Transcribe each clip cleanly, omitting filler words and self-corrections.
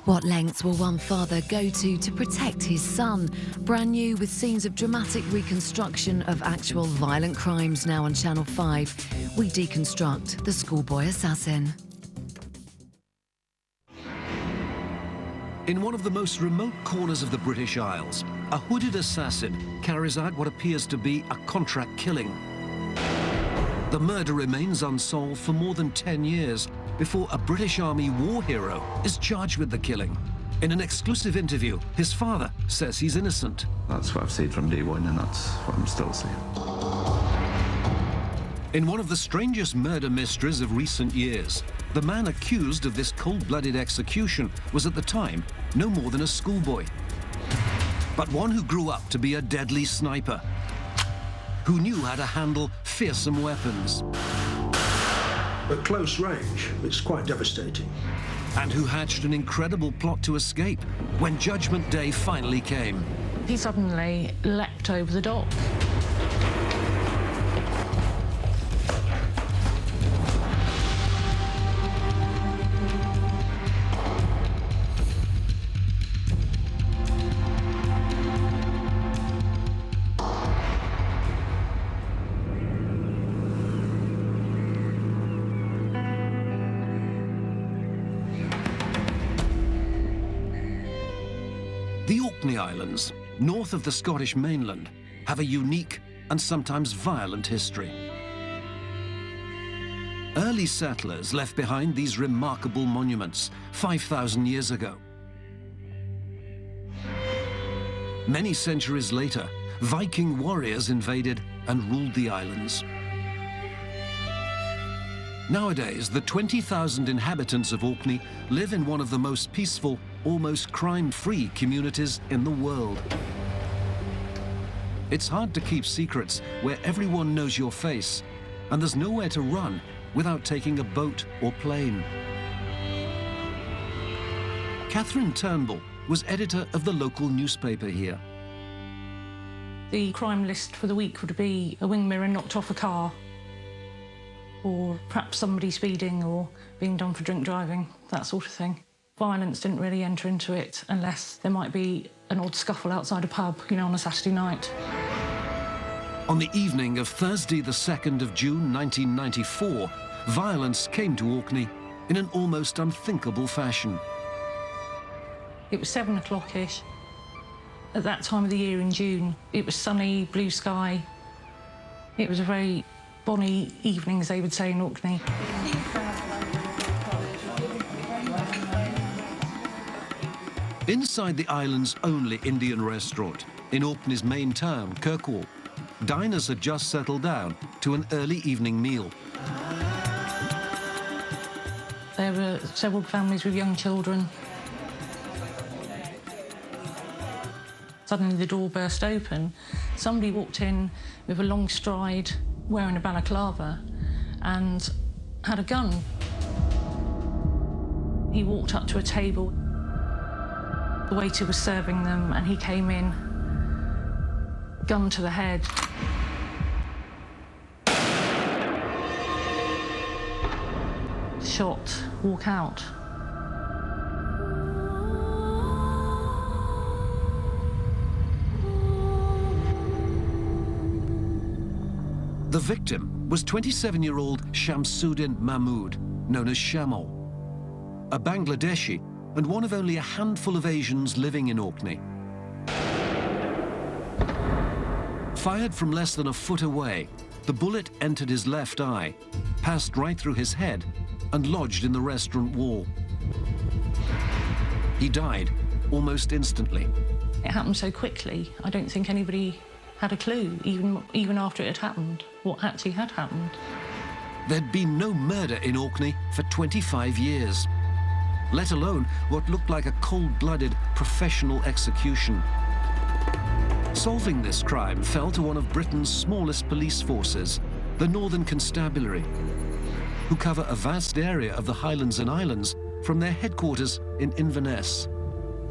What lengths will one father go to protect his son? Brand new with scenes of dramatic reconstruction of actual violent crimes now on Channel 5. We deconstruct the Schoolboy Assassin. In one of the most remote corners of the British Isles, a hooded assassin carries out what appears to be a contract killing. The murder remains unsolved for more than 10 years before a British Army war hero is charged with the killing. In an exclusive interview, his father says he's innocent. That's what I've said from day one, and that's what I'm still saying. In one of the strangest murder mysteries of recent years, the man accused of this cold-blooded execution was at the time no more than a schoolboy, but one who grew up to be a deadly sniper, who knew how to handle fearsome weapons. At close range, it's quite devastating. And who hatched an incredible plot to escape when Judgment Day finally came. He suddenly leapt over the dock. The Orkney Islands, north of the Scottish mainland, have a unique and sometimes violent history. Early settlers left behind these remarkable monuments 5,000 years ago. Many centuries later, Viking warriors invaded and ruled the islands. Nowadays, the 20,000 inhabitants of Orkney live in one of the most peaceful, almost crime-free communities in the world. It's hard to keep secrets where everyone knows your face, and there's nowhere to run without taking a boat or plane. Catherine Turnbull was editor of the local newspaper here. The crime list for the week would be a wing mirror knocked off a car, or perhaps somebody speeding or being done for drink driving, that sort of thing. Violence didn't really enter into it unless there might be an odd scuffle outside a pub, you know, on a Saturday night. On the evening of Thursday, the 2nd of June 1994, violence came to Orkney in an almost unthinkable fashion. It was 7 o'clock-ish. At that time of the year in June, it was sunny, blue sky. It was a very bonny evening, as they would say in Orkney. Inside the island's only Indian restaurant, in Orkney's main town, Kirkwall, diners had just settled down to an early evening meal. There were several families with young children. Suddenly the door burst open. Somebody walked in with a long stride, wearing a balaclava, and had a gun. He walked up to a table. The waiter was serving them, and he came in, gun to the head. Shot, walk out. The victim was 27-year-old Shamsuddin Mahmood, known as Shamal, a Bangladeshi and one of only a handful of Asians living in Orkney. Fired from less than a foot away, the bullet entered his left eye, passed right through his head, and lodged in the restaurant wall. He died almost instantly. It happened so quickly, I don't think anybody had a clue, even after it had happened, what actually had happened. There'd been no murder in Orkney for 25 years, let alone what looked like a cold-blooded professional execution. Solving this crime fell to one of Britain's smallest police forces, the Northern Constabulary, who cover a vast area of the Highlands and Islands from their headquarters in Inverness.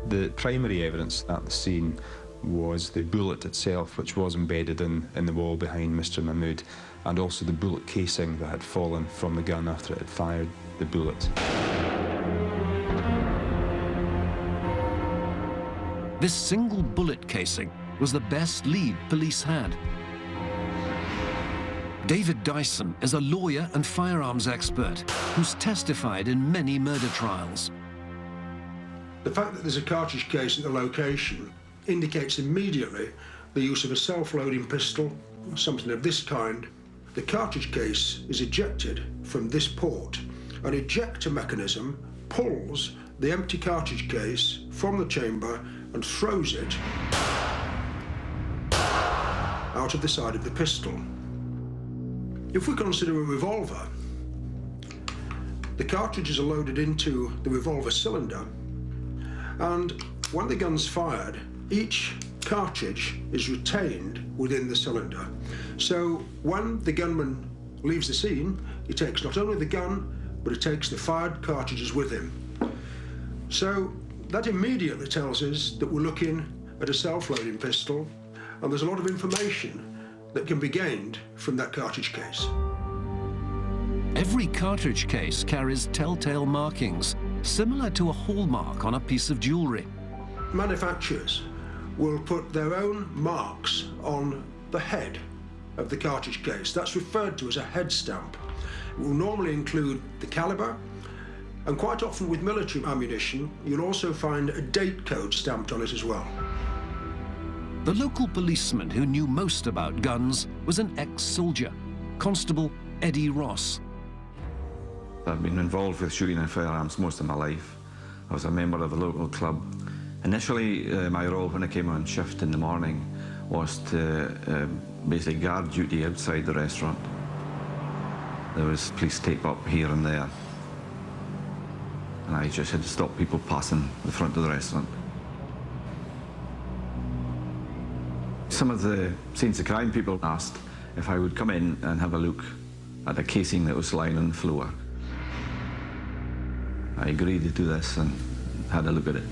The primary evidence at the scene was the bullet itself, which was embedded in the wall behind Mr. Mahmood, and also the bullet casing that had fallen from the gun after it had fired the bullet. This single bullet casing was the best lead police had. David Dyson is a lawyer and firearms expert who's testified in many murder trials. The fact that there's a cartridge case at the location indicates immediately the use of a self-loading pistol, something of this kind. The cartridge case is ejected from this port. An ejector mechanism pulls the empty cartridge case from the chamber and throws it out of the side of the pistol. If we consider a revolver, the cartridges are loaded into the revolver cylinder, and when the gun's fired, each cartridge is retained within the cylinder. So when the gunman leaves the scene, he takes not only the gun, but he takes the fired cartridges with him. So that immediately tells us that we're looking at a self-loading pistol, and there's a lot of information that can be gained from that cartridge case. Every cartridge case carries telltale markings, similar to a hallmark on a piece of jewellery. Manufacturers will put their own marks on the head of the cartridge case. That's referred to as a head stamp. It will normally include the caliber, and quite often with military ammunition, you'll also find a date code stamped on it as well. The local policeman who knew most about guns was an ex-soldier, Constable Eddie Ross. I've been involved with shooting and firearms most of my life. I was a member of a local club. Initially, my role when I came on shift in the morning was to basically guard duty outside the restaurant. There was police tape up here and there, and I just had to stop people passing the front of the restaurant. Some of the scenes of crime people asked if I would come in and have a look at a casing that was lying on the floor. I agreed to do this and had a look at it.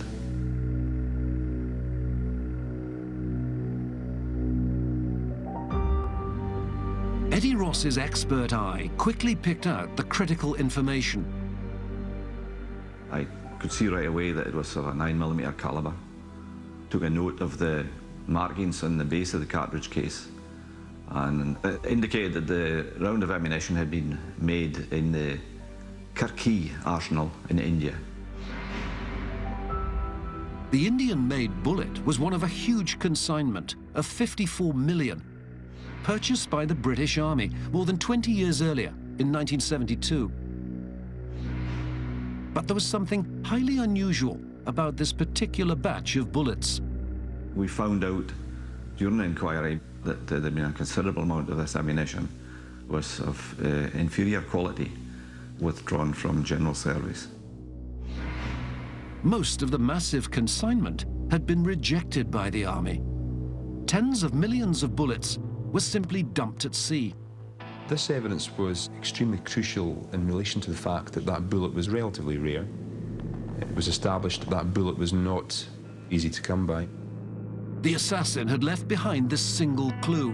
Eddie Ross's expert eye quickly picked out the critical information. I could see right away that it was of a 9mm caliber. Took a note of the markings on the base of the cartridge case, and it indicated that the round of ammunition had been made in the Kirki arsenal in India. The Indian-made bullet was one of a huge consignment of 54 million, purchased by the British Army more than 20 years earlier, in 1972. But there was something highly unusual about this particular batch of bullets. We found out during the inquiry that there'd been a considerable amount of this ammunition was of inferior quality, withdrawn from general service. Most of the massive consignment had been rejected by the Army. Tens of millions of bullets were simply dumped at sea. This evidence was extremely crucial in relation to the fact that that bullet was relatively rare. It was established that that bullet was not easy to come by. The assassin had left behind this single clue.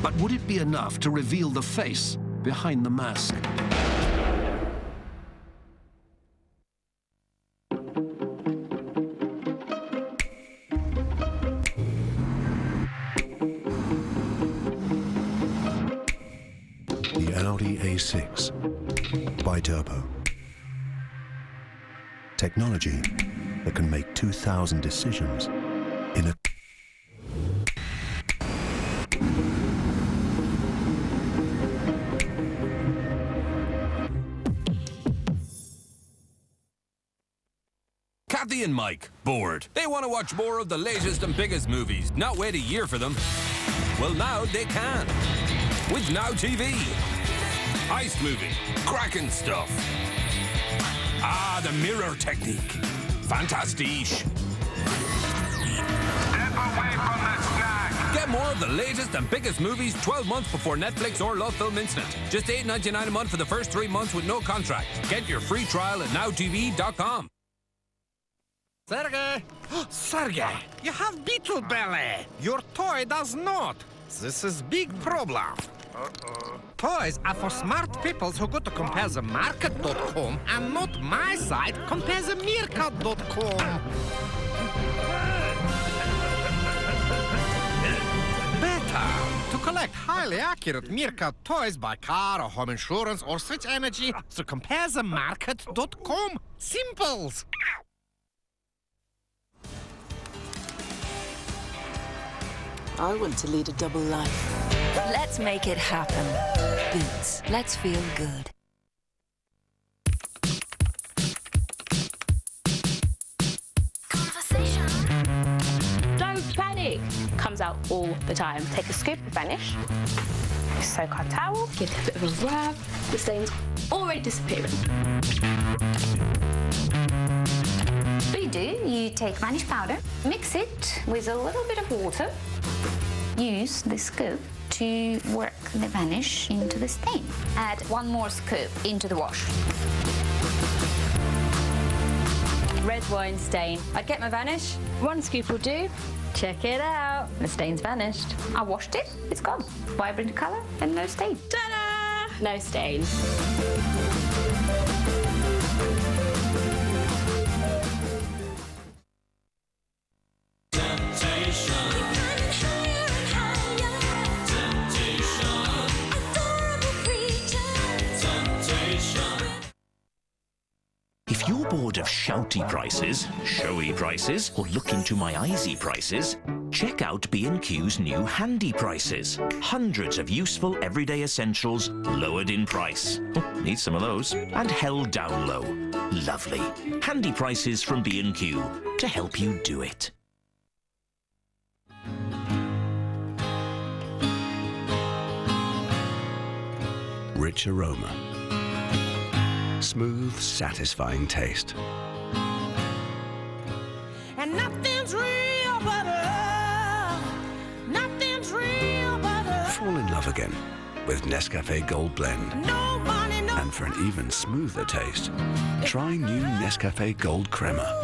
But would it be enough to reveal the face behind the mask? The Audi A6 bi-turbo. Technology that can make 2,000 decisions in a Kathy and Mike, bored. They want to watch more of the latest and biggest movies, not wait a year for them. Well, now they can. With Now TV. Heist movie. Cracking stuff. Ah, the mirror technique. Fantastiche. Step away from the snack. Get more of the latest and biggest movies 12 months before Netflix or Love Film Instant. Just $8.99 a month for the first 3 months with no contract. Get your free trial at nowtv.com. Sergey! Sergey, you have beetle belly. Your toy does not. This is big problem. Toys are for smart people who go to comparethemarket.com and not my site, comparethemeerkat.com. Better to collect highly accurate meerkat toys by car or home insurance or switch energy, so compare the market.com. Simples. I want to lead a double life. Let's make it happen. Boots, let's feel good. Don't panic. Comes out all the time. Take a scoop of Vanish, soak our towel, give it a bit of a rub. The stain's already disappearing. What you do, you take Vanish powder, mix it with a little bit of water, use the scoop to work the Vanish into the stain. Add one more scoop into the wash. Red wine stain. I'd get my Vanish. One scoop will do. Check it out. The stain's vanished. I washed it, it's gone. Vibrant colour and no stain. Ta-da! No stain. If you're bored of shouty prices, showy prices, or look into my eyesy prices, check out B&Q's new Handy Prices. Hundreds of useful everyday essentials lowered in price. Need some of those. And held down low. Lovely. Handy Prices from B&Q to help you do it. Rich aroma. Smooth, satisfying taste. And nothing's real but love. Nothing's real but love. Fall in love again with Nescafe Gold Blend. No money, no. And for an even smoother taste, try new Nescafe Gold Crema.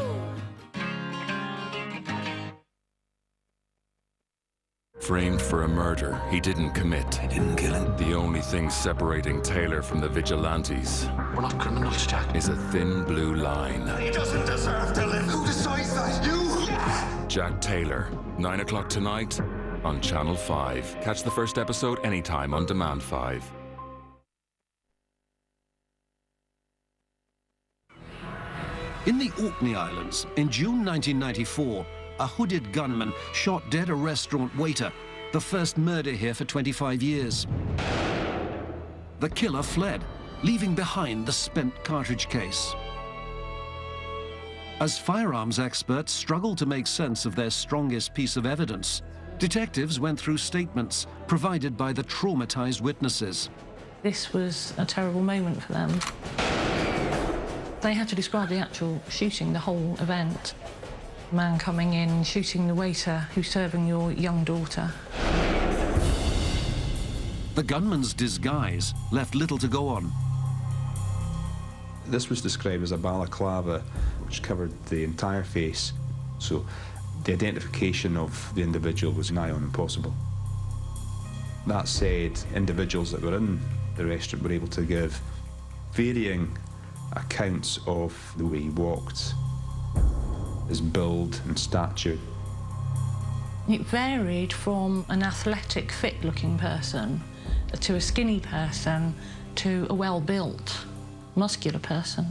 Framed for a murder he didn't commit. He didn't kill him. The only thing separating Taylor from the vigilantes... We're not criminals, Jack. ...is a thin blue line. He doesn't deserve to live. Who decides that? You? Jack Taylor, 9 o'clock tonight on Channel 5. Catch the first episode anytime on Demand 5. In the Orkney Islands, in June 1994, a hooded gunman shot dead a restaurant waiter, the first murder here for 25 years. The killer fled, leaving behind the spent cartridge case. As firearms experts struggled to make sense of their strongest piece of evidence, detectives went through statements provided by the traumatized witnesses. This was a terrible moment for them. They had to describe the actual shooting, the whole event. A man coming in, shooting the waiter who's serving your young daughter. The gunman's disguise left little to go on. This was described as a balaclava, which covered the entire face, so the identification of the individual was nigh on impossible. That said, individuals that were in the restaurant were able to give varying accounts of the way he walked, his build and stature. It varied from an athletic, fit-looking person to a skinny person to a well-built, muscular person,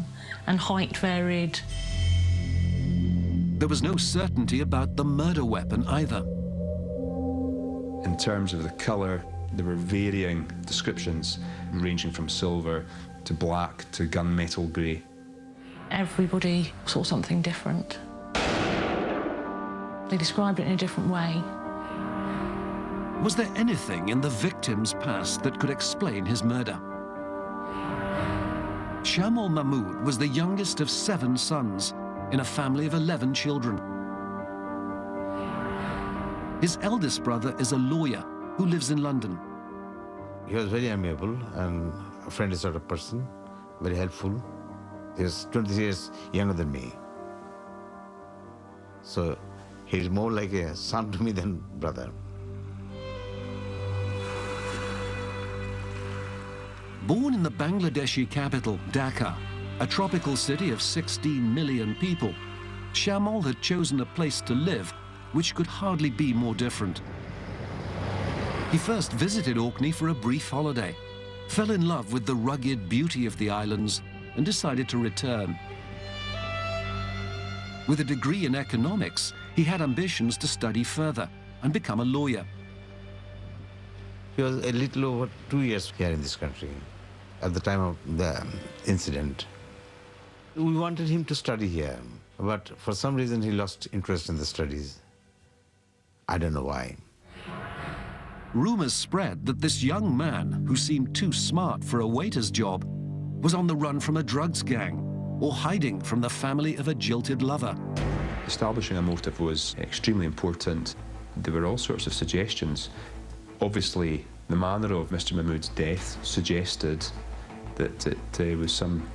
and height varied. There was no certainty about the murder weapon either. In terms of the colour, there were varying descriptions, ranging from silver to black to gunmetal grey. Everybody saw something different. They described it in a different way. Was there anything in the victim's past that could explain his murder? Shamsuddin Mahmood was the youngest of 7 sons in a family of 11 children. His eldest brother is a lawyer who lives in London. He was very amiable and a friendly sort of person, very helpful. He was 20 years younger than me. So he's more like a son to me than brother. Born in the Bangladeshi capital, Dhaka, a tropical city of 16 million people, Shamsuddin had chosen a place to live which could hardly be more different. He first visited Orkney for a brief holiday, fell in love with the rugged beauty of the islands, and decided to return. With a degree in economics, he had ambitions to study further and become a lawyer. He was a little over 2 years here in this country at the time of the incident. We wanted him to study here, but for some reason he lost interest in the studies. I don't know why. Rumours spread that this young man, who seemed too smart for a waiter's job, was on the run from a drugs gang or hiding from the family of a jilted lover. Establishing a motive was extremely important. There were all sorts of suggestions. Obviously, the manner of Mr. Mahmood's death suggested that it was some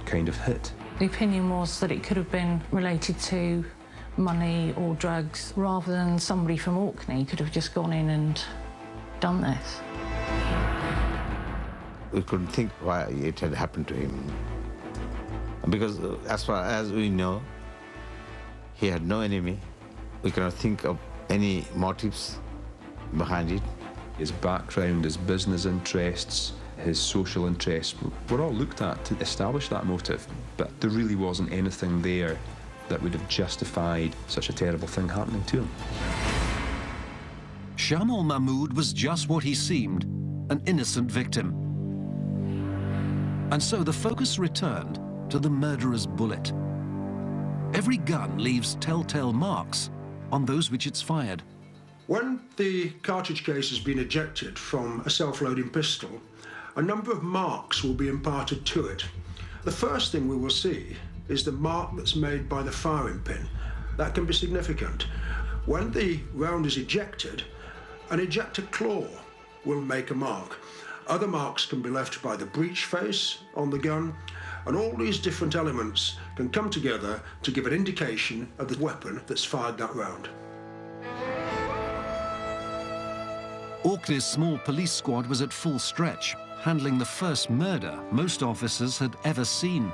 kind of hit. The opinion was that it could have been related to money or drugs, rather than somebody from Orkney could have just gone in and done this. We couldn't think why it had happened to him. Because as far as we know, he had no enemy. We cannot think of any motives behind it. His background, his business interests, his social interests were all looked at to establish that motive, but there really wasn't anything there that would have justified such a terrible thing happening to him. Shamsuddin Mahmood was just what he seemed, an innocent victim. And so the focus returned to the murderer's bullet. Every gun leaves telltale marks on those which it's fired. When the cartridge case has been ejected from a self-loading pistol, a number of marks will be imparted to it. The first thing we will see is the mark that's made by the firing pin. That can be significant. When the round is ejected, an ejector claw will make a mark. Other marks can be left by the breech face on the gun, and all these different elements can come together to give an indication of the weapon that's fired that round. Orkney's small police squad was at full stretch, handling the first murder most officers had ever seen.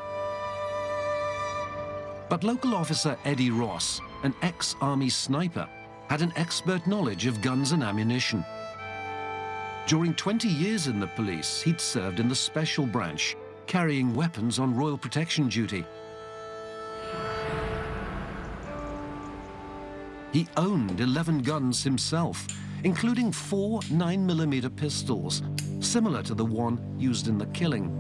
But local officer Eddie Ross, an ex-army sniper, had an expert knowledge of guns and ammunition. During 20 years in the police, he'd served in the special branch, carrying weapons on royal protection duty. He owned 11 guns himself, including 4 9mm pistols, similar to the one used in the killing.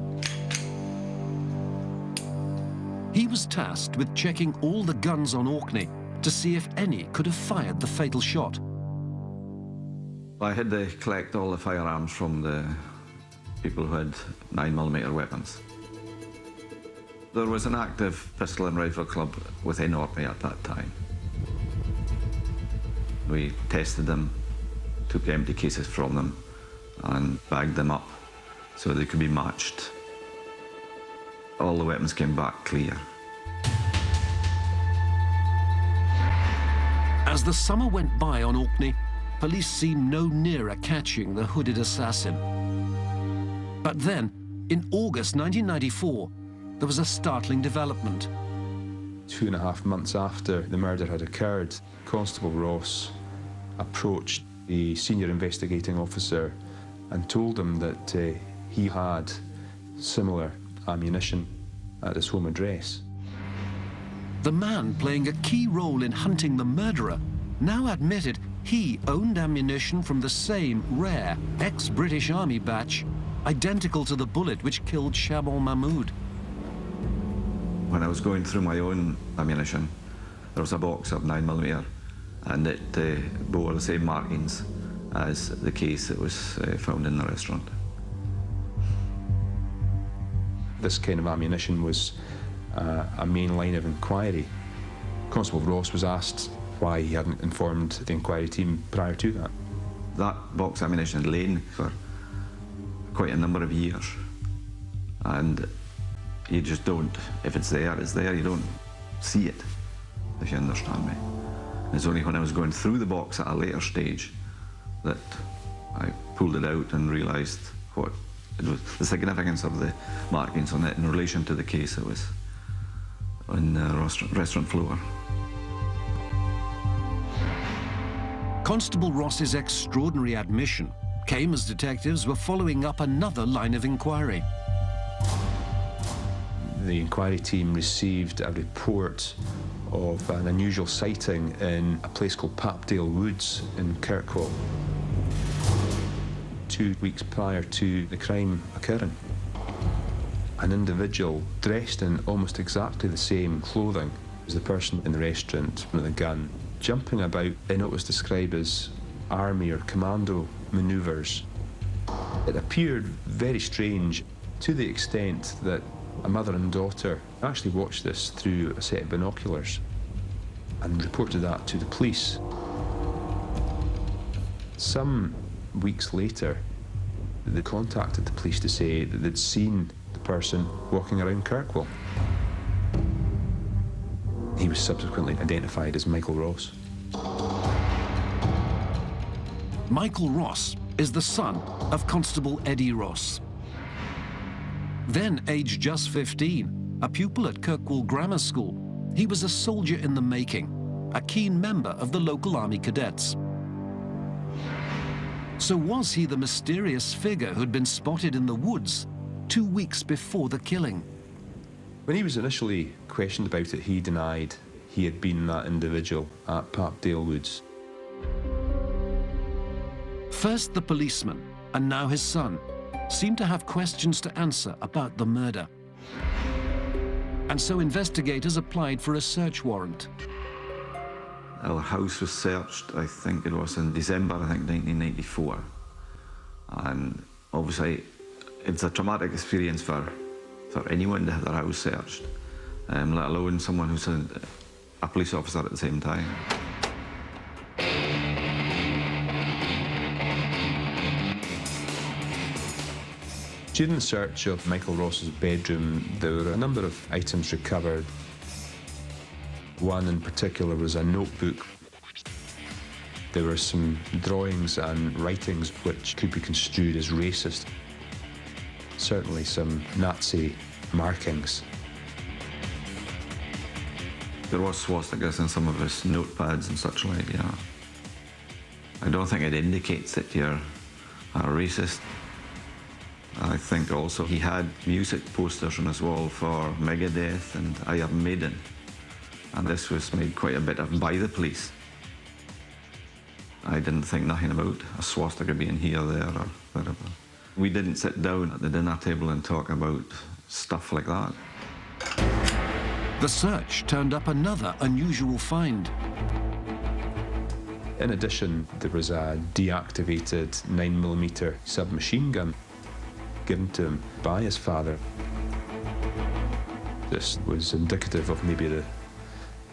He was tasked with checking all the guns on Orkney to see if any could have fired the fatal shot. I had to collect all the firearms from the people who had 9mm weapons. There was an active pistol and rifle club within Orkney at that time. We tested them, took empty cases from them, and bagged them up so they could be matched. All the weapons came back clear. As the summer went by on Orkney, police seemed no nearer catching the hooded assassin. But then, in August 1994, there was a startling development. 2.5 months after the murder had occurred, Constable Ross approached the senior investigating officer and told him that he had similar ammunition at his home address. The man playing a key role in hunting the murderer now admitted he owned ammunition from the same rare ex-British Army batch, identical to the bullet which killed Shamsuddin Mahmood. When I was going through my own ammunition, there was a box of 9mm, and it bore the same markings as the case that was found in the restaurant. This kind of ammunition was a main line of inquiry. Constable Ross was asked why he hadn't informed the inquiry team prior to that. That box of ammunition had lain for quite a number of years, and you just don't, if it's there, it's there, you don't see it, if you understand me. It's only when I was going through the box at a later stage that I pulled it out and realised what it was, the significance of the markings on it in relation to the case that was on the restaurant floor. Constable Ross's extraordinary admission came as detectives were following up another line of inquiry. The inquiry team received a report of an unusual sighting in a place called Papdale Woods in Kirkwall, 2 weeks prior to the crime occurring. An individual dressed in almost exactly the same clothing as the person in the restaurant with a gun, jumping about in what was described as army or commando manoeuvres. It appeared very strange to the extent that a mother and daughter actually watched this through a set of binoculars and reported that to the police. Some weeks later, they contacted the police to say that they'd seen the person walking around Kirkwall. He was subsequently identified as Michael Ross. Michael Ross is the son of Constable Eddie Ross. Then aged just 15, a pupil at Kirkwall Grammar School, he was a soldier in the making, a keen member of the local army cadets. So was he the mysterious figure who'd been spotted in the woods 2 weeks before the killing? When he was initially questioned about it, he denied he had been that individual at Papdale Woods. First the policeman, and now his son, seemed to have questions to answer about the murder. And so investigators applied for a search warrant. Our house was searched, I think it was in December, 1994. And obviously, it's a traumatic experience for anyone to have their house searched, let alone someone who's a police officer at the same time. During the search of Michael Ross's bedroom, there were a number of items recovered. One in particular was a notebook. There were some drawings and writings which could be construed as racist. Certainly some Nazi markings. There was swastikas in some of his notepads and such like, yeah. I don't think it indicates that you're a racist. I think also he had music posters on his wall for Megadeth and Iron Maiden. And this was made quite a bit of by the police. I didn't think nothing about a swastika being here, there, or whatever. We didn't sit down at the dinner table and talk about stuff like that. The search turned up another unusual find. In addition, there was a deactivated 9mm submachine gun given to him by his father. This was indicative of maybe the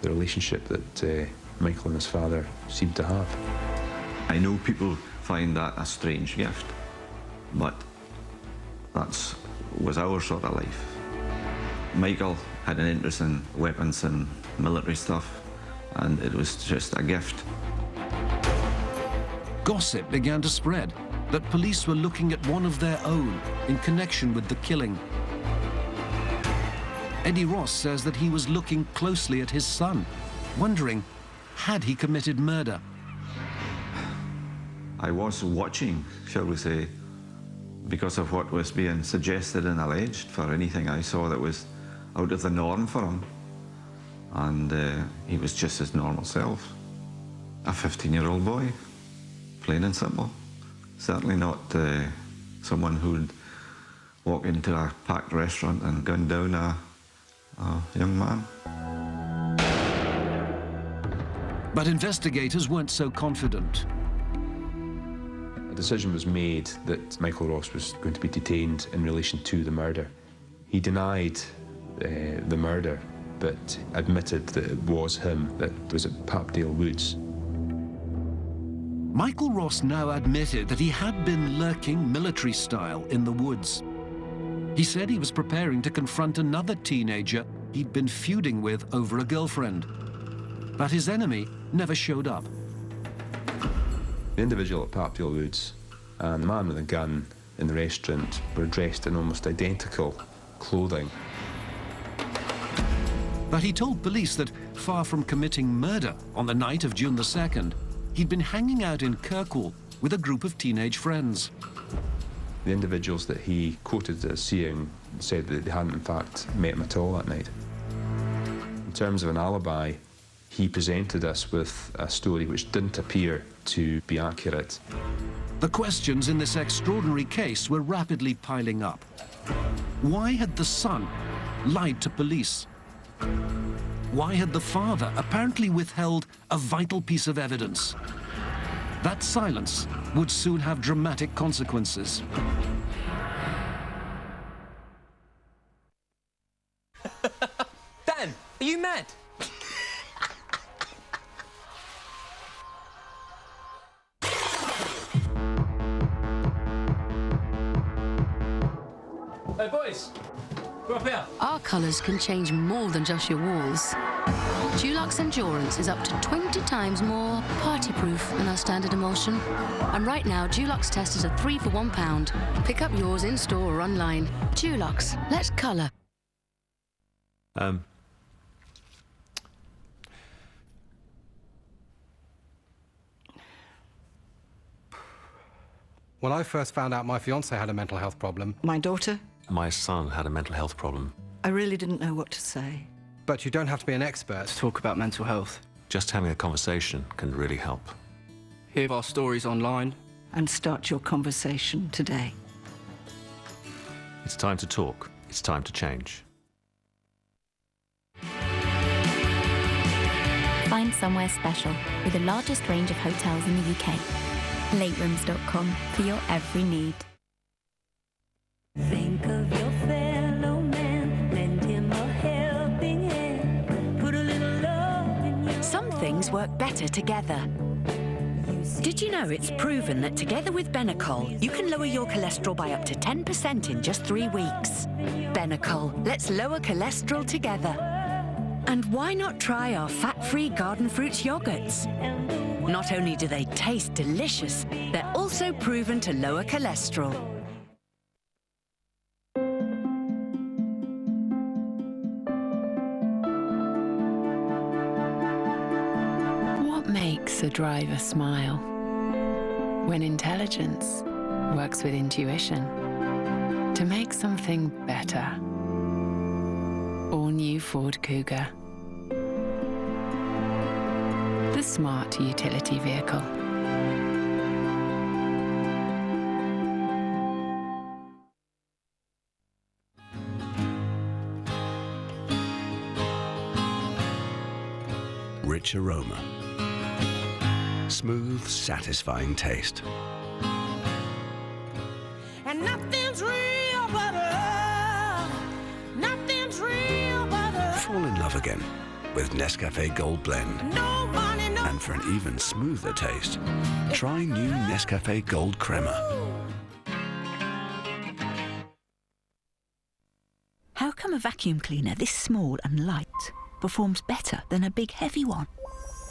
relationship that Michael and his father seemed to have. I know people find that a strange gift, but that was our sort of life. Michael had an interest in weapons and military stuff, and it was just a gift. Gossip began to spread that police were looking at one of their own in connection with the killing. Eddie Ross says that he was looking closely at his son, wondering, had he committed murder? I was watching, shall we say, because of what was being suggested and alleged for anything I saw that was out of the norm for him. And he was just his normal self. A 15-year-old boy, plain and simple. Certainly not someone who'd walk into a packed restaurant and gun down a young man. But investigators weren't so confident. A decision was made that Michael Ross was going to be detained in relation to the murder. He denied the murder, but admitted that it was him that was at Papdale Woods. Michael Ross now admitted that he had been lurking military style in the woods. He said he was preparing to confront another teenager he'd been feuding with over a girlfriend. But his enemy never showed up. The individual at Papdale Woods and the man with a gun in the restaurant were dressed in almost identical clothing. But he told police that, far from committing murder on the night of June the 2nd, he'd been hanging out in Kirkwall with a group of teenage friends. The individuals that he quoted as seeing said that they hadn't in fact met him at all that night. In terms of an alibi, he presented us with a story which didn't appear to be accurate. The questions in this extraordinary case were rapidly piling up. Why had the son lied to police? Why had the father apparently withheld a vital piece of evidence? That silence would soon have dramatic consequences. Dan, are you mad? Hey boys, we're up here. Our colours can change more than just your walls. Dulux Endurance is up to 20 times more party-proof than our standard emulsion. And right now, Dulux testers are 3 for £1. Pick up yours in-store or online. Dulux, let's colour. When I first found out my fiancée had a mental health problem... My daughter? My son had a mental health problem. I really didn't know what to say. But you don't have to be an expert to talk about mental health. Just having a conversation can really help. Hear our stories online. And start your conversation today. It's time to talk. It's time to change. Find somewhere special with the largest range of hotels in the UK. Laterooms.com for your every need. Think of your fellow man, lend him a helping hand, put a little love in your... Some things work better together. Did you know it's proven that together with Benecol, you can lower your cholesterol by up to 10% in just 3 weeks? Benecol, let's lower cholesterol together. And why not try our fat-free garden fruits yogurts? Not only do they taste delicious, they're also proven to lower cholesterol. What makes a driver smile? When intelligence works with intuition to make something better. All new Ford Cougar. The smart utility vehicle. Rich aroma. Smooth, satisfying taste. And nothing's real but love. Nothing's real but love. Fall in love again with Nescafe Gold Blend. No money, no... And for an even smoother taste, try new Nescafe Gold Crema. How come a vacuum cleaner this small and light performs better than a big heavy one?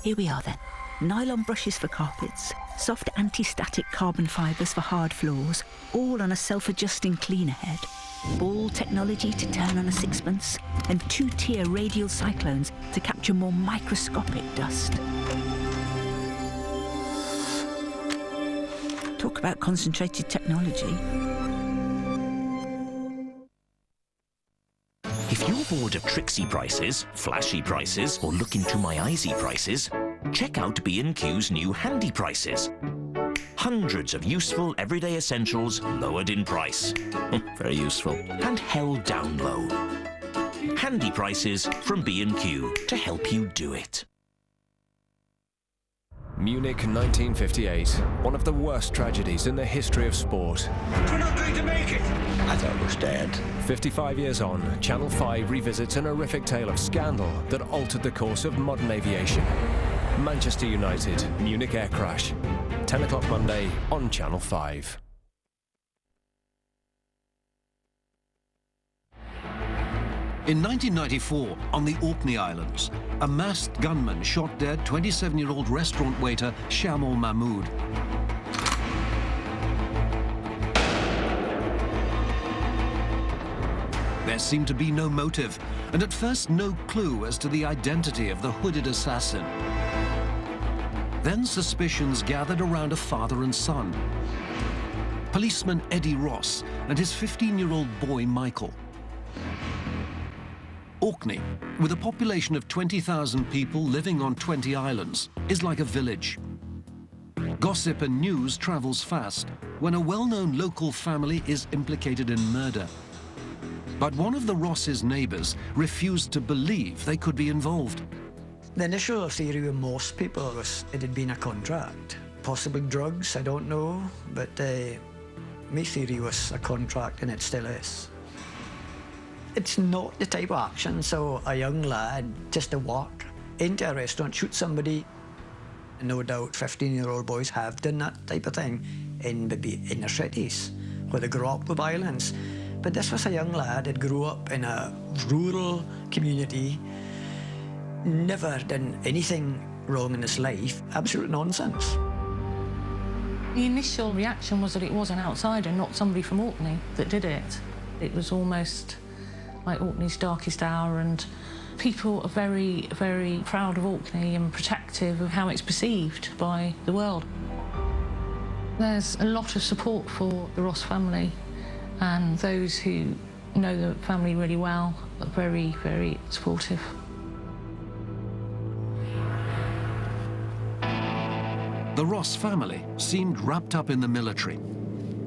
Here we are then. Nylon brushes for carpets, soft anti-static carbon fibres for hard floors, all on a self-adjusting cleaner head. Ball technology to turn on a sixpence, and 2-tier radial cyclones to capture more microscopic dust. Talk about concentrated technology. If you're bored of tricksy prices, flashy prices, or look into my eyesy prices, check out B&Q's new Handy Prices. Hundreds of useful everyday essentials lowered in price. Very useful. And held down low. Handy Prices from B&Q to help you do it. Munich 1958, one of the worst tragedies in the history of sport. We're not going to make it! I thought it was dead. 55 years on, Channel 5 revisits an horrific tale of scandal that altered the course of modern aviation. Manchester United, Munich air crash. 10 o'clock Monday on Channel 5. In 1994, on the Orkney Islands, a masked gunman shot dead 27-year-old restaurant waiter Shamsuddin Mahmood. There seemed to be no motive, and at first no clue as to the identity of the hooded assassin. Then suspicions gathered around a father and son. Policeman Eddie Ross and his 15-year-old boy Michael. Orkney, with a population of 20,000 people living on 20 islands, is like a village. Gossip and news travels fast when a well-known local family is implicated in murder. But one of the Ross's neighbours refused to believe they could be involved. The initial theory with most people was it had been a contract. Possibly drugs, I don't know, but my theory was a contract, and it still is. It's not the type of action, so a young lad just to walk into a restaurant, shoot somebody. No doubt 15-year-old boys have done that type of thing in maybe inner cities where they grew up with violence. But this was a young lad that grew up in a rural community, never done anything wrong in his life. Absolute nonsense. The initial reaction was that it was an outsider, not somebody from Orkney, that did it. It was almost like Orkney's darkest hour, and people are very, very proud of Orkney and protective of how it's perceived by the world. There's a lot of support for the Ross family, and those who know the family really well are very, very supportive. The Ross family seemed wrapped up in the military.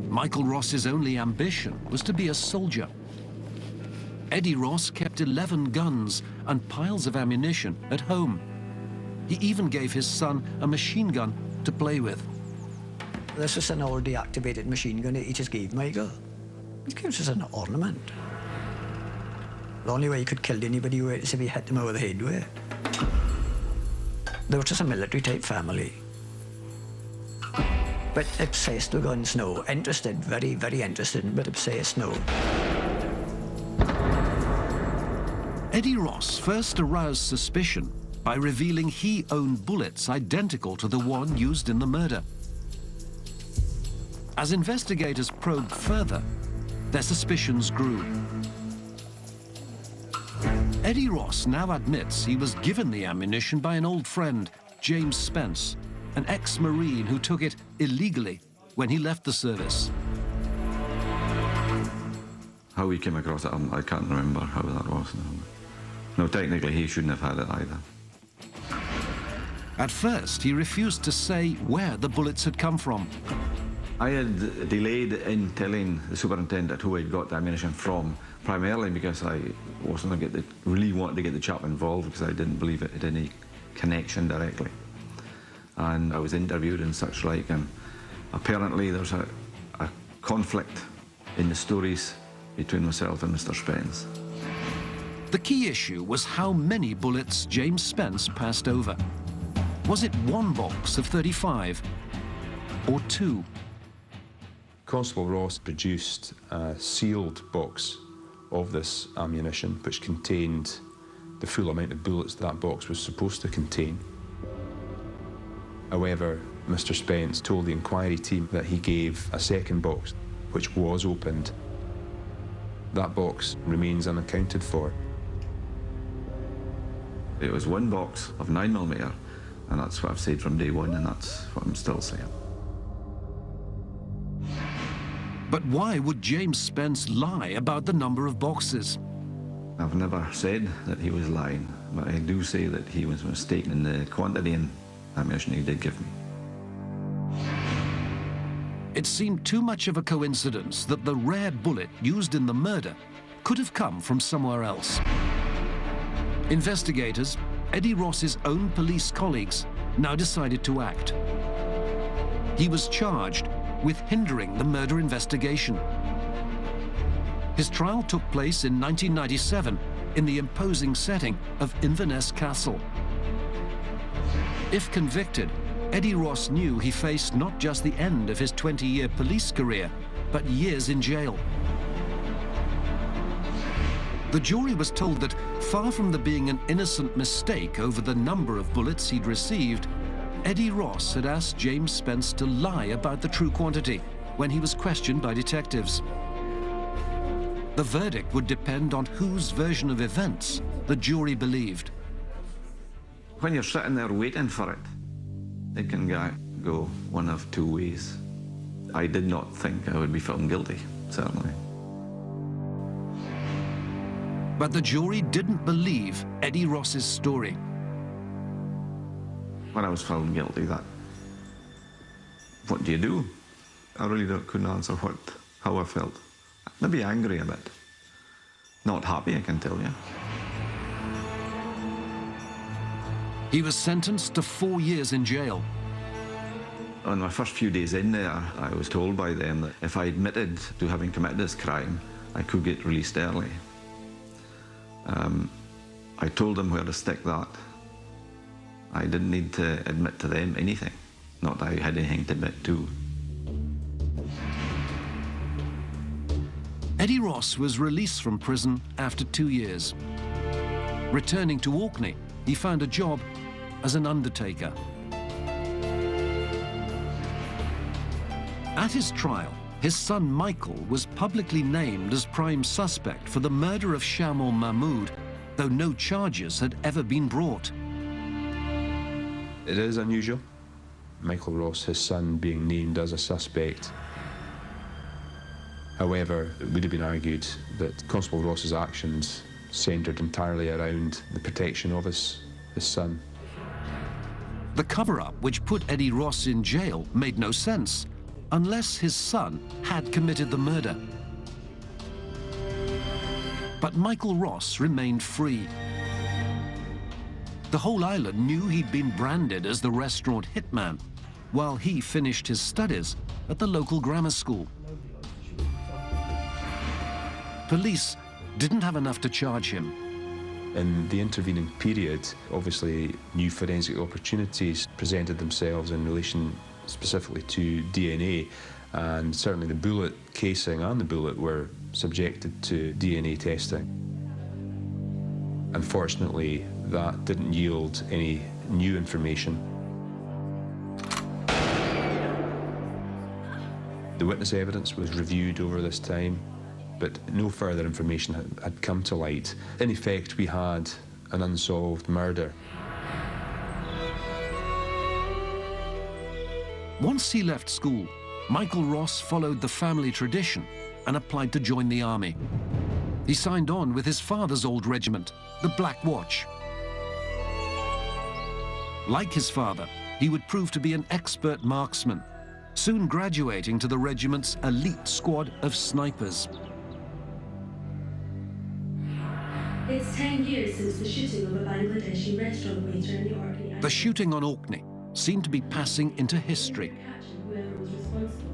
Michael Ross's only ambition was to be a soldier. Eddie Ross kept 11 guns and piles of ammunition at home. He even gave his son a machine gun to play with. This was an old deactivated machine gun that he just gave Michael. It gives us an ornament. The only way he could kill anybody with it is if he hit them over the head with it. They were just a military-type family. But obsessed with guns, no. Interested, very, very interested, but obsessed, no. Eddie Ross first aroused suspicion by revealing he owned bullets identical to the one used in the murder. As investigators probed further, their suspicions grew. Eddie Ross now admits he was given the ammunition by an old friend, James Spence, an ex-Marine who took it illegally when he left the service. How he came across it, I can't remember how that was. No, technically he shouldn't have had it either. At first, he refused to say where the bullets had come from. I had delayed in telling the superintendent who I'd got the ammunition from, primarily because I wasn't going to really wanted to get the chap involved because I didn't believe it had any connection directly. And I was interviewed and such like, and apparently there's a conflict in the stories between myself and Mr. Spence. The key issue was how many bullets James Spence passed over. Was it one box of 35 or two? Constable Ross produced a sealed box of this ammunition which contained the full amount of bullets that box was supposed to contain. However, Mr. Spence told the inquiry team that he gave a second box, which was opened. That box remains unaccounted for. It was one box of 9mm, and that's what I've said from day one, and that's what I'm still saying. But why would James Spence lie about the number of boxes? I've never said that he was lying, but I do say that he was mistaken in the quantity and ammunition he did give me. It seemed too much of a coincidence that the rare bullet used in the murder could have come from somewhere else. Investigators, Eddie Ross's own police colleagues, now decided to act. He was charged with hindering the murder investigation. His trial took place in 1997 in the imposing setting of Inverness Castle. If convicted, Eddie Ross knew he faced not just the end of his 20-year police career, but years in jail. The jury was told that, far from there being an innocent mistake over the number of bullets he'd received, Eddie Ross had asked James Spence to lie about the true quantity when he was questioned by detectives. The verdict would depend on whose version of events the jury believed. When you're sitting there waiting for it, it can go one of two ways. I did not think I would be found guilty, certainly. But the jury didn't believe Eddie Ross's story. When I was found guilty, what do you do? I really couldn't answer how I felt. Maybe angry a bit. Not happy, I can tell you. He was sentenced to 4 years in jail. On my first few days in there, I was told by them that if I admitted to having committed this crime, I could get released early. I told them where to stick that. I didn't need to admit to them anything, not that I had anything to admit to. Eddie Ross was released from prison after 2 years. Returning to Orkney, he found a job as an undertaker. At his trial, his son Michael was publicly named as prime suspect for the murder of Shamsuddin Mahmood, though no charges had ever been brought. It is unusual. Michael Ross, his son, being named as a suspect. However, it would have been argued that Constable Ross's actions centred entirely around the protection of his son. The cover-up which put Eddie Ross in jail made no sense, unless his son had committed the murder. But Michael Ross remained free. The whole island knew he'd been branded as the restaurant hitman, while he finished his studies at the local grammar school. Police didn't have enough to charge him. In the intervening period, obviously new forensic opportunities presented themselves in relation specifically to DNA, and certainly the bullet casing and the bullet were subjected to DNA testing. Unfortunately, that didn't yield any new information. The witness evidence was reviewed over this time, but no further information had come to light. In effect, we had an unsolved murder. Once he left school, Michael Ross followed the family tradition and applied to join the army. He signed on with his father's old regiment, the Black Watch. Like his father, he would prove to be an expert marksman, soon graduating to the regiment's elite squad of snipers. It's 10 years since the shooting of a Bangladeshi restaurant waiter in the Orkney. The shooting on Orkney seemed to be passing into history. Whoever was responsible.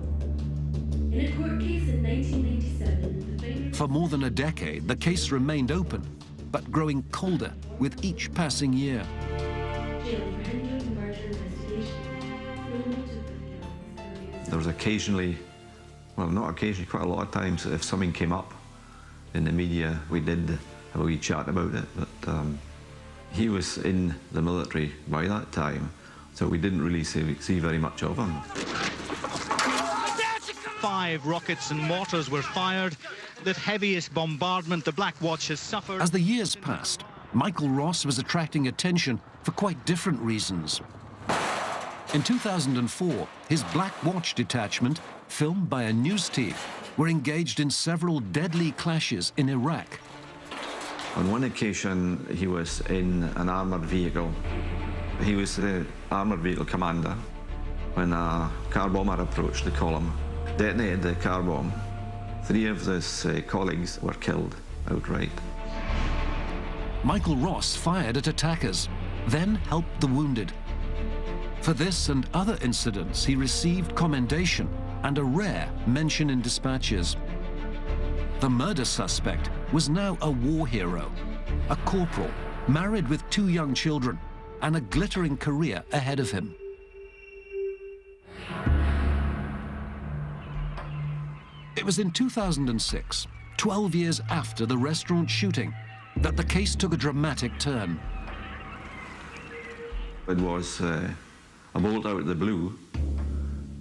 In a court case in 1997, For more than a decade, the case remained open, but growing colder with each passing year. There was occasionally, well, not occasionally, quite a lot of times, if something came up in the media, we did have a wee chat about it, but he was in the military by that time, so we didn't really see very much of him. 5 rockets and mortars were fired. The heaviest bombardment the Black Watch has suffered. As the years passed, Michael Ross was attracting attention for quite different reasons. In 2004, his Black Watch detachment, filmed by a news team, were engaged in several deadly clashes in Iraq. On one occasion, he was in an armoured vehicle. He was the armoured vehicle commander when a car bomber approached the column, detonated the car bomb. 3 of his colleagues were killed outright. Michael Ross fired at attackers, then helped the wounded. For this and other incidents, he received commendation and a rare mention in dispatches. The murder suspect was now a war hero, a corporal, married with 2 young children, and a glittering career ahead of him. It was in 2006, 12 years after the restaurant shooting, that the case took a dramatic turn. It was a bolt out of the blue.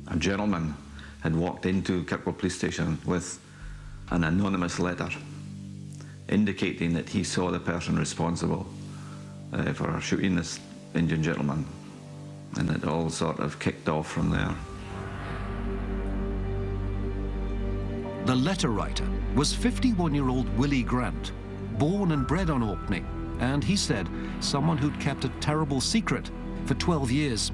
A gentleman had walked into Kirkwall Police Station with an anonymous letter indicating that he saw the person responsible for shooting this Indian gentleman. And it all sort of kicked off from there. The letter writer was 51-year-old Willie Grant, born and bred on Orkney, and he said someone who'd kept a terrible secret for 12 years.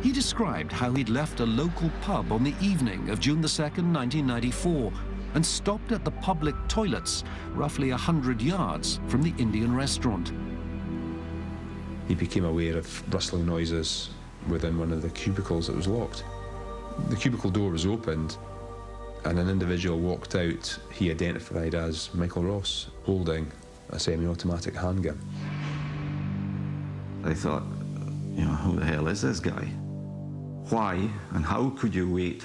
He described how he'd left a local pub on the evening of June the 2nd, 1994, and stopped at the public toilets roughly 100 yards from the Indian restaurant. He became aware of rustling noises within one of the cubicles that was locked. The cubicle door was opened and an individual walked out he identified as Michael Ross, holding a semi-automatic handgun. I thought, you know, who the hell is this guy? Why and how could you wait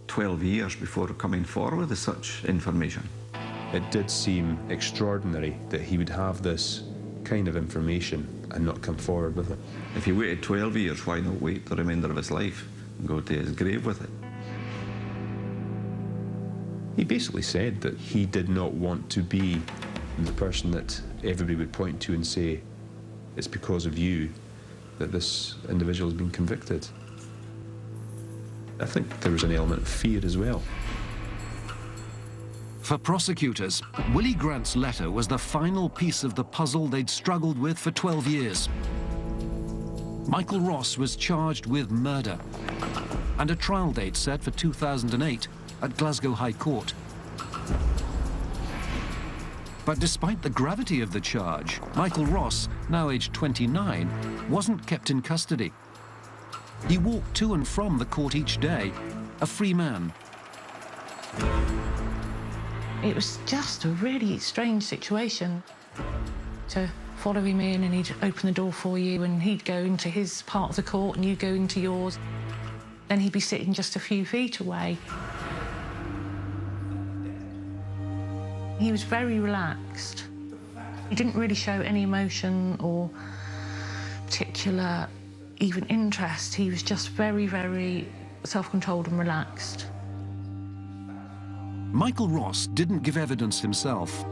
12 years before coming forward with such information? It did seem extraordinary that he would have this kind of information and not come forward with it. If he waited 12 years, why not wait the remainder of his life and go to his grave with it? He basically said that he did not want to be the person that everybody would point to and say, it's because of you that this individual has been convicted. I think there was an element of fear as well. For prosecutors, Willie Grant's letter was the final piece of the puzzle they'd struggled with for 12 years. Michael Ross was charged with murder, and a trial date set for 2008 at Glasgow High Court. But despite the gravity of the charge, Michael Ross, now aged 29, wasn't kept in custody. He walked to and from the court each day, a free man. It was just a really strange situation. To follow him in and he'd open the door for you and he'd go into his part of the court and you go into yours. Then he'd be sitting just a few feet away. He was very relaxed. He didn't really show any emotion or particular even interest. He was just very, very self-controlled and relaxed. Michael Ross didn't give evidence himself.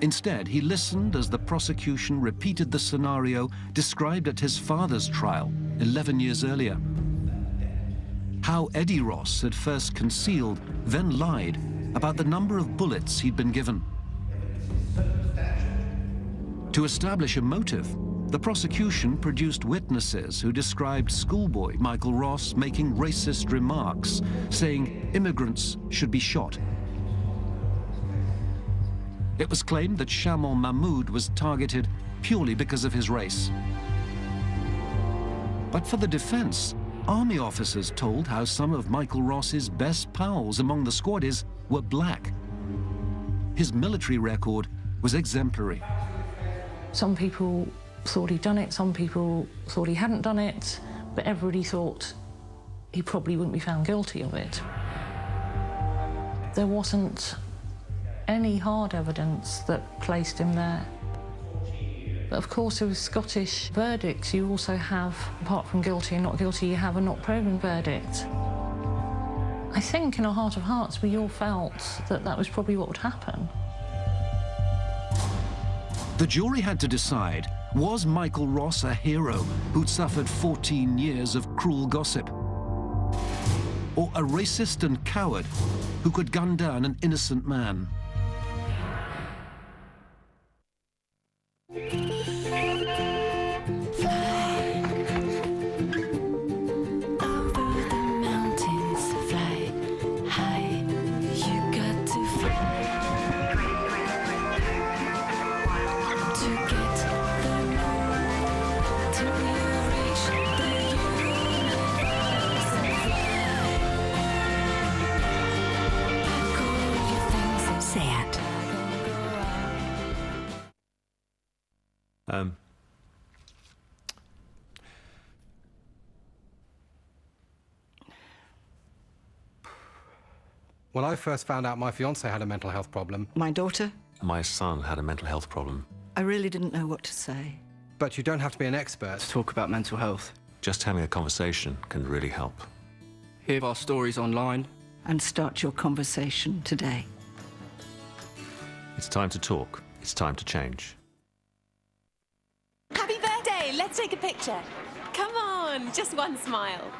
Instead, he listened as the prosecution repeated the scenario described at his father's trial 11 years earlier. How Eddie Ross had first concealed, then lied about the number of bullets he'd been given. To establish a motive, the prosecution produced witnesses who described schoolboy Michael Ross making racist remarks, saying immigrants should be shot. It was claimed that Shamsuddin Mahmood was targeted purely because of his race. But for the defense, army officers told how some of Michael Ross's best pals among the squaddies were black. His military record was exemplary. Some people thought he'd done it, some people thought he hadn't done it, but everybody thought he probably wouldn't be found guilty of it. There wasn't any hard evidence that placed him there. But of course, with Scottish verdicts, you also have, apart from guilty and not guilty, you have a not proven verdict. I think in our heart of hearts, we all felt that that was probably what would happen. The jury had to decide, was Michael Ross a hero who'd suffered 14 years of cruel gossip? Or a racist and coward who could gun down an innocent man? When I first found out my fiancé had a mental health problem... My daughter? My son had a mental health problem. I really didn't know what to say. But you don't have to be an expert to talk about mental health. Just having a conversation can really help. hear our stories online, and start your conversation today. It's time to talk. It's time to change. Happy birthday! Let's take a picture. Come on, just one smile.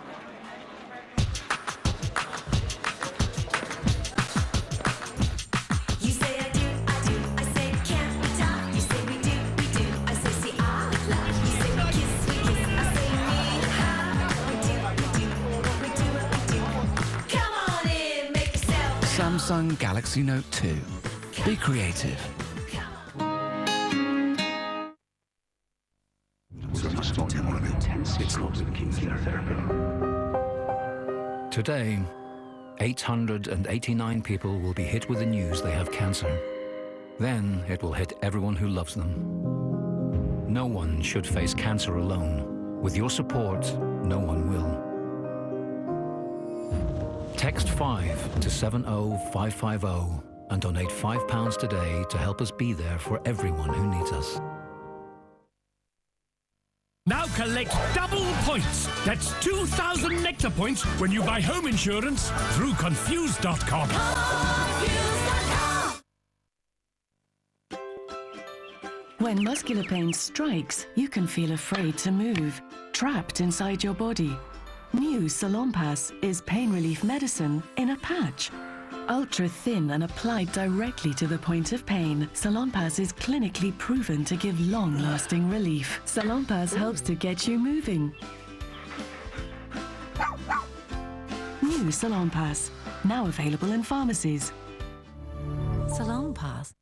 You say I do, I say can't we talk? You say we do, I say see I love. You say we kiss, I say me how. We do. Come on in, make yourself. Samsung Galaxy Note 2. Be creative. Today, 889 people will be hit with the news they have cancer. Then it will hit everyone who loves them. No one should face cancer alone. With your support, no one will. Text 5 to 70550 and donate £5 today to help us be there for everyone who needs us. Now collect double points. That's 2,000 Nectar points when you buy home insurance through Confused.com. When muscular pain strikes, you can feel afraid to move, trapped inside your body. New Salonpas is pain relief medicine in a patch. Ultra thin and applied directly to the point of pain, Salonpas is clinically proven to give long-lasting relief. Salonpas helps to get you moving. New Salonpas, now available in pharmacies. Salonpas.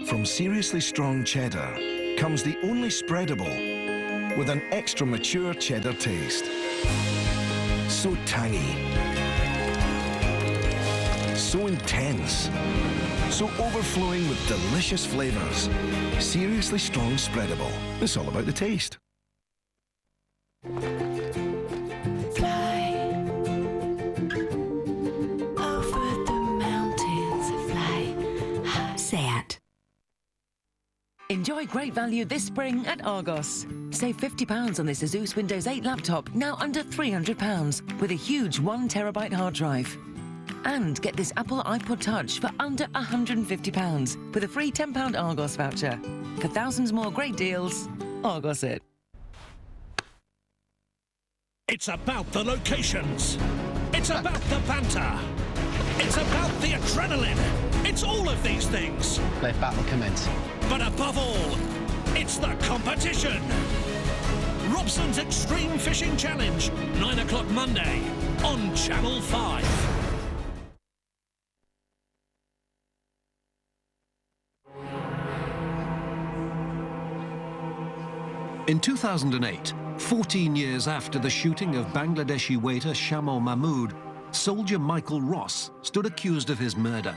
From seriously strong cheddar comes the only spreadable with an extra mature cheddar taste. So tangy. So intense, so overflowing with delicious flavours. Seriously strong spreadable. It's all about the taste. Fly over the mountains, fly high. Seat. Enjoy great value this spring at Argos. Save £50 on this Asus Windows 8 laptop, now under £300, with a huge 1 TB hard drive. And get this Apple iPod Touch for under £150 with a free £10 Argos voucher. For thousands more great deals, Argos it. It's about the locations. It's about the banter. It's about the adrenaline. It's all of these things. Let battle commence. But above all, it's the competition. Robson's Extreme Fishing Challenge, 9 o'clock Monday on Channel 5. In 2008, 14 years after the shooting of Bangladeshi waiter Shamsuddin Mahmood, soldier Michael Ross stood accused of his murder.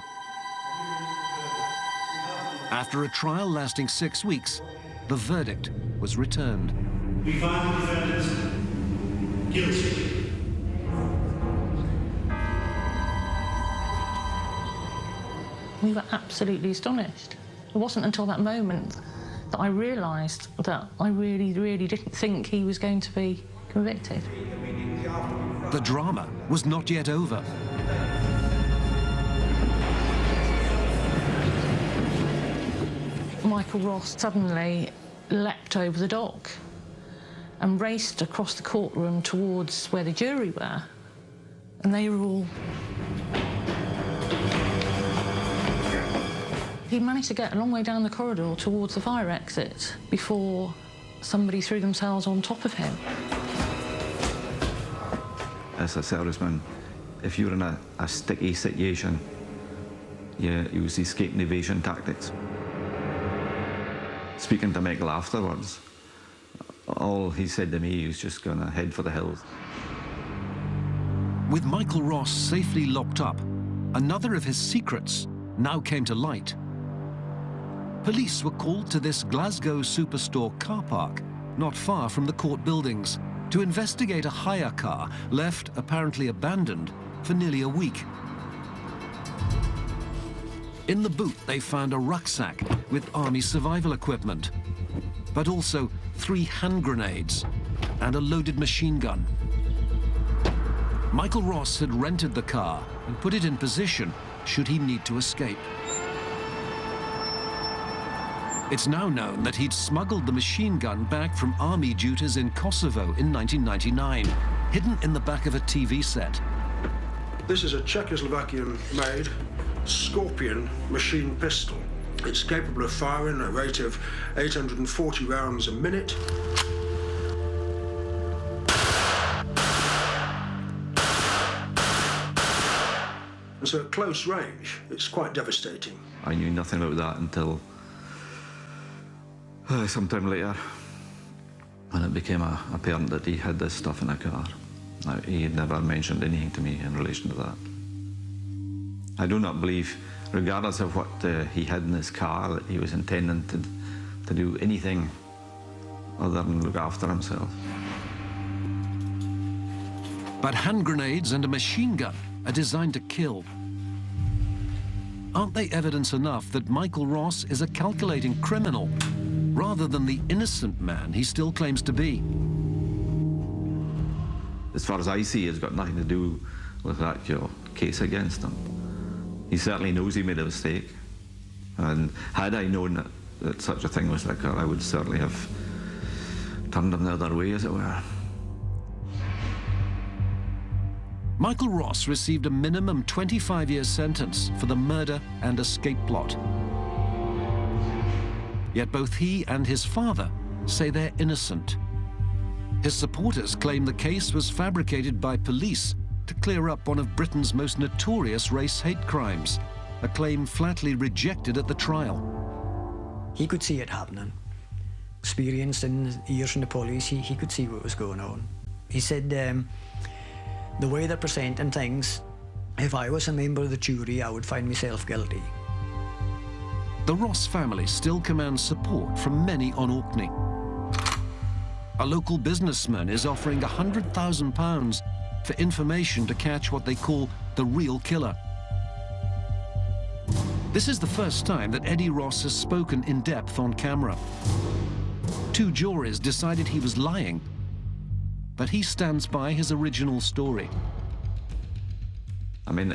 After a trial lasting 6 weeks, the verdict was returned. We find the defendants guilty. We were absolutely astonished. It wasn't until that moment that I realised that I really, really didn't think he was going to be convicted. The drama was not yet over. Michael Ross suddenly leapt over the dock and raced across the courtroom towards where the jury were, and they were all... He managed to get a long way down the corridor towards the fire exit before somebody threw themselves on top of him. As a serviceman, if you're in a sticky situation, you use escape and evasion tactics. Speaking to Michael afterwards, all he said to me, he was just going to head for the hills. With Michael Ross safely locked up, another of his secrets now came to light. Police were called to this Glasgow superstore car park, not far from the court buildings, to investigate a hire car left apparently abandoned for nearly a week. In the boot, they found a rucksack with army survival equipment, but also 3 hand grenades and a loaded machine gun. Michael Ross had rented the car and put it in position should he need to escape. It's now known that he'd smuggled the machine gun back from army duties in Kosovo in 1999, hidden in the back of a TV set. This is a Czechoslovakian-made Scorpion machine pistol. It's capable of firing at a rate of 840 rounds a minute. And so at close range, it's quite devastating. I knew nothing about that until sometime later, when it became apparent that he had this stuff in a car. He had never mentioned anything to me in relation to that. I do not believe, regardless of what he had in his car, that he was intending to do anything other than look after himself. But hand grenades and a machine gun are designed to kill. Aren't they evidence enough that Michael Ross is a calculating criminal, rather than the innocent man he still claims to be? As far as I see, it's got nothing to do with that case against him. He certainly knows he made a mistake. And had I known that such a thing was occur, I would certainly have turned him the other way, as it were. Michael Ross received a minimum 25-year sentence for the murder and escape plot. Yet both he and his father say they're innocent. His supporters claim the case was fabricated by police to clear up one of Britain's most notorious race hate crimes, a claim flatly rejected at the trial. He could see it happening. Experienced in years in the police, he could see what was going on. He said the way they're presenting things, if I was a member of the jury, I would find myself guilty. The Ross family still commands support from many on Orkney. A local businessman is offering £100,000 for information to catch what they call the real killer. This is the first time that Eddie Ross has spoken in depth on camera. 2 juries decided he was lying, but he stands by his original story. I mean,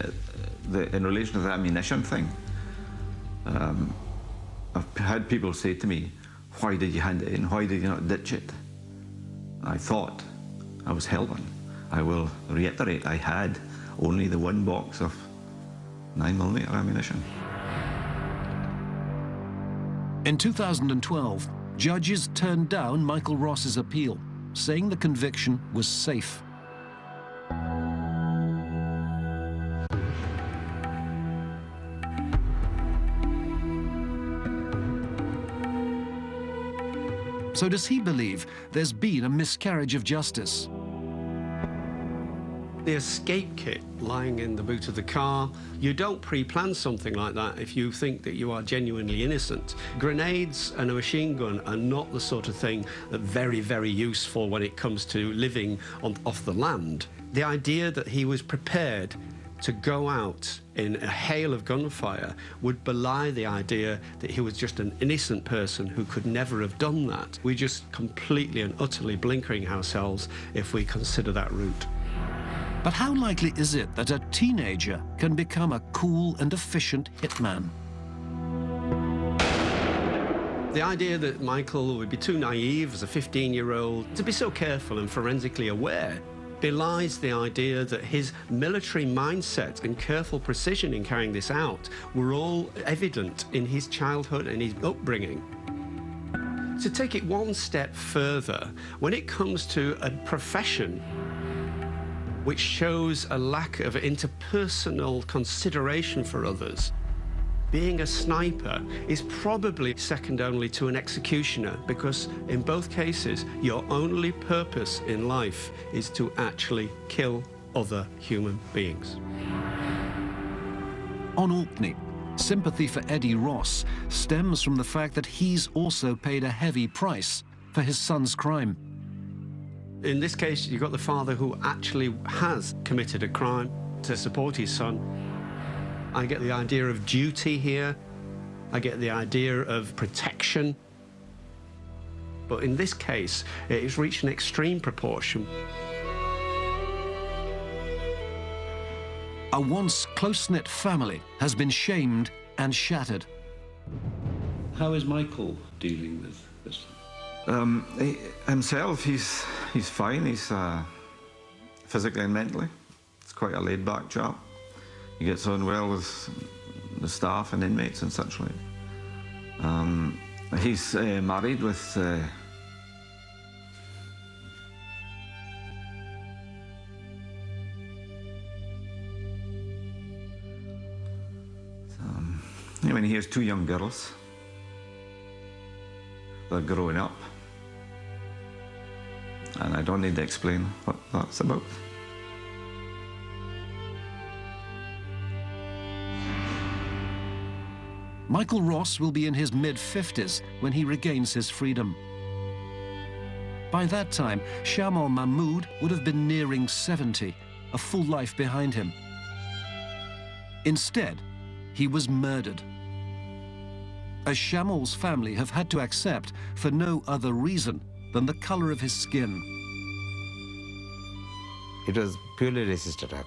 in relation to the ammunition thing, I've had people say to me, why did you hand it in? Why did you not ditch it? I thought I was held on. I will reiterate, I had only the 1 box of 9mm ammunition. In 2012, judges turned down Michael Ross's appeal, saying the conviction was safe. So does he believe there's been a miscarriage of justice? The escape kit lying in the boot of the car, you don't pre-plan something like that if you think that you are genuinely innocent. Grenades and a machine gun are not the sort of thing that very, very useful when it comes to living off the land. The idea that he was prepared to go out in a hail of gunfire would belie the idea that he was just an innocent person who could never have done that. We're just completely and utterly blinkering ourselves if we consider that route. But how likely is it that a teenager can become a cool and efficient hitman? The idea that Michael would be too naive as a 15-year-old to be so careful and forensically aware belies the idea that his military mindset and careful precision in carrying this out were all evident in his childhood and his upbringing. To take it one step further, when it comes to a profession which shows a lack of interpersonal consideration for others, being a sniper is probably second only to an executioner, because in both cases, your only purpose in life is to actually kill other human beings. On Orkney, sympathy for Eddie Ross stems from the fact that he's also paid a heavy price for his son's crime. In this case, you've got the father who actually has committed a crime to support his son. I get the idea of duty here. I get the idea of protection. But in this case, it's reached an extreme proportion. A once close-knit family has been shamed and shattered. How is Michael dealing with this? Himself, he's fine. He's physically and mentally. He's quite a laid-back chap. He gets on well with the staff and inmates and such like. He's married with I mean, he has 2 young girls. They're growing up. And I don't need to explain what that's about. Michael Ross will be in his mid-50s when he regains his freedom. By that time, Shamsuddin Mahmood would have been nearing 70, a full life behind him. Instead, he was murdered. As Shamsuddin's family have had to accept for no other reason than the color of his skin. It was purely racist attack.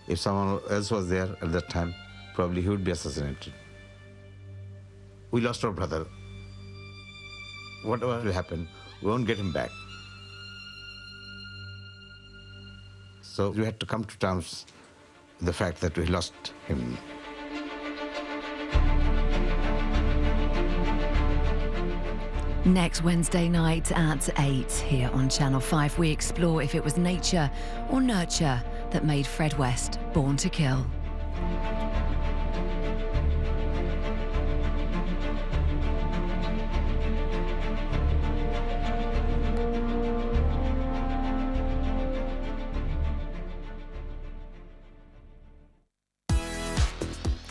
If someone else was there at that time, probably he would be assassinated. We lost our brother. Whatever will happen, we won't get him back. So we had to come to terms with the fact that we lost him. Next Wednesday night at 8 here on Channel 5, we explore if it was nature or nurture that made Fred West born to kill.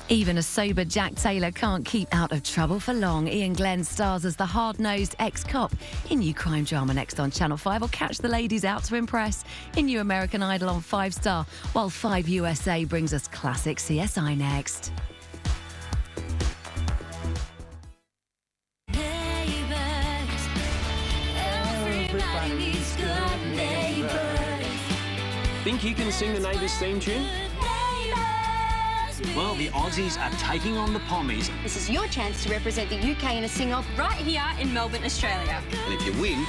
Even a sober Jack Taylor can't keep out of trouble for long. Ian Glenn stars as the hard-nosed ex-cop in new crime drama next on Channel 5. Or catch the ladies out to impress in new American Idol on 5 Star, while 5 USA brings us classic CSI next. Think you can sing the Neighbours theme tune? Well, the Aussies are taking on the Pommies. This is your chance to represent the UK in a sing-off right here in Melbourne, Australia. And if you win,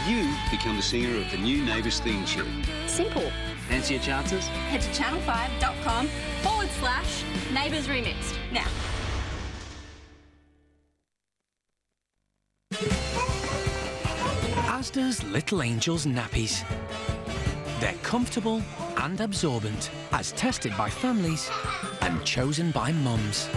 you become the singer of the new Neighbours theme tune. Simple. Fancy your chances? Head to channel5.com/Neighbours Remixed. Now. Asda's Little Angels nappies. They're comfortable and absorbent, as tested by families and chosen by mums.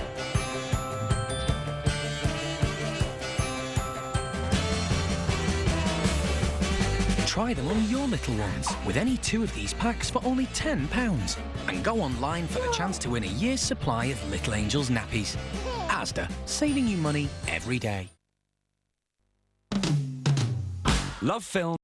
Try them on your little ones with any 2 of these packs for only £10. And go online for the chance to win a year's supply of Little Angels nappies. Asda, saving you money every day. Love film.